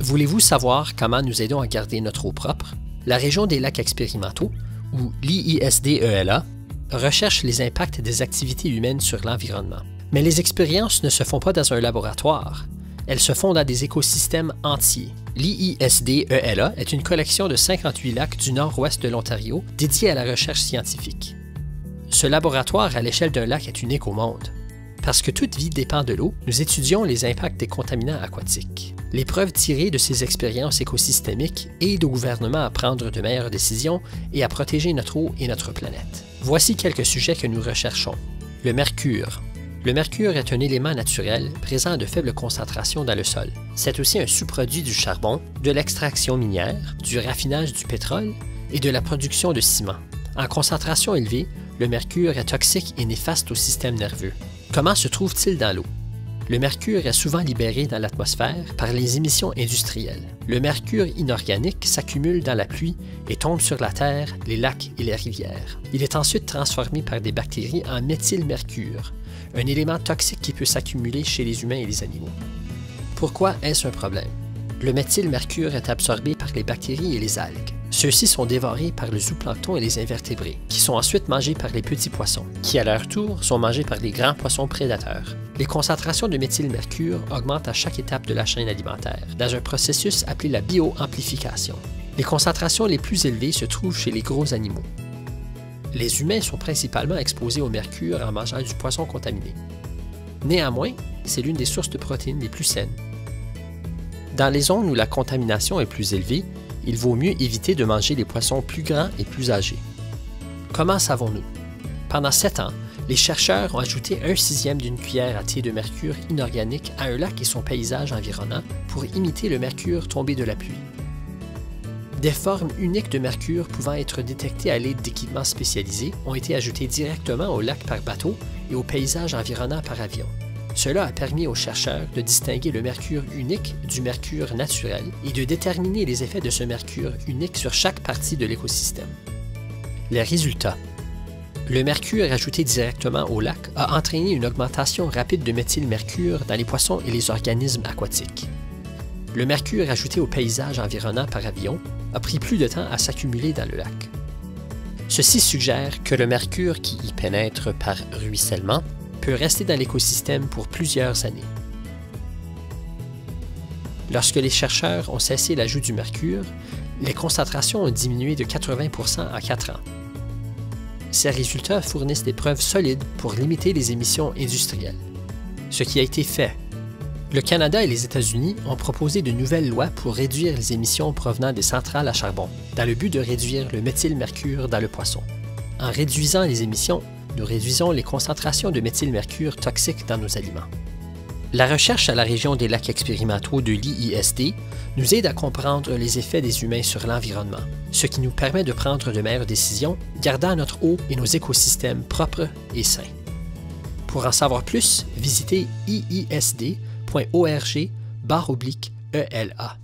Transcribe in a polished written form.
Voulez-vous savoir comment nous aidons à garder notre eau propre? La région des lacs expérimentaux, ou l'IISD-ELA, recherche les impacts des activités humaines sur l'environnement. Mais les expériences ne se font pas dans un laboratoire. Elles se font dans des écosystèmes entiers. L'IISD-ELA est une collection de 58 lacs du nord-ouest de l'Ontario dédiés à la recherche scientifique. Ce laboratoire à l'échelle d'un lac est unique au monde. Parce que toute vie dépend de l'eau, nous étudions les impacts des contaminants aquatiques. Les preuves tirées de ces expériences écosystémiques aident au gouvernement à prendre de meilleures décisions et à protéger notre eau et notre planète. Voici quelques sujets que nous recherchons. Le mercure. Le mercure est un élément naturel présent à de faibles concentrations dans le sol. C'est aussi un sous-produit du charbon, de l'extraction minière, du raffinage du pétrole et de la production de ciment. En concentration élevée, le mercure est toxique et néfaste au système nerveux. Comment se trouve-t-il dans l'eau? Le mercure est souvent libéré dans l'atmosphère par les émissions industrielles. Le mercure inorganique s'accumule dans la pluie et tombe sur la terre, les lacs et les rivières. Il est ensuite transformé par des bactéries en méthylmercure, un élément toxique qui peut s'accumuler chez les humains et les animaux. Pourquoi est-ce un problème? Le méthylmercure est absorbé par les bactéries et les algues. Ceux-ci sont dévorés par le zooplancton et les invertébrés, qui sont ensuite mangés par les petits poissons, qui à leur tour sont mangés par les grands poissons prédateurs. Les concentrations de méthylmercure augmentent à chaque étape de la chaîne alimentaire, dans un processus appelé la bioamplification. Les concentrations les plus élevées se trouvent chez les gros animaux. Les humains sont principalement exposés au mercure en mangeant du poisson contaminé. Néanmoins, c'est l'une des sources de protéines les plus saines. Dans les zones où la contamination est plus élevée, il vaut mieux éviter de manger les poissons plus grands et plus âgés. Comment savons-nous? Pendant 7 ans, les chercheurs ont ajouté 1/6 d'une cuillère à thé de mercure inorganique à un lac et son paysage environnant pour imiter le mercure tombé de la pluie. Des formes uniques de mercure pouvant être détectées à l'aide d'équipements spécialisés ont été ajoutées directement au lac par bateau et au paysage environnant par avion. Cela a permis aux chercheurs de distinguer le mercure unique du mercure naturel et de déterminer les effets de ce mercure unique sur chaque partie de l'écosystème. Les résultats. Le mercure ajouté directement au lac a entraîné une augmentation rapide de méthylmercure dans les poissons et les organismes aquatiques. Le mercure ajouté au paysage environnant par avion a pris plus de temps à s'accumuler dans le lac. Ceci suggère que le mercure qui y pénètre par ruissellement peut rester dans l'écosystème pour plusieurs années. Lorsque les chercheurs ont cessé l'ajout du mercure, les concentrations ont diminué de 80% en 4 ans. Ces résultats fournissent des preuves solides pour limiter les émissions industrielles, ce qui a été fait. Le Canada et les États-Unis ont proposé de nouvelles lois pour réduire les émissions provenant des centrales à charbon, dans le but de réduire le méthylmercure dans le poisson. En réduisant les émissions, nous réduisons les concentrations de méthylmercure toxiques dans nos aliments. La recherche à la région des lacs expérimentaux de l'IISD nous aide à comprendre les effets des humains sur l'environnement, ce qui nous permet de prendre de meilleures décisions, gardant notre eau et nos écosystèmes propres et sains. Pour en savoir plus, visitez iisd.org/ELA.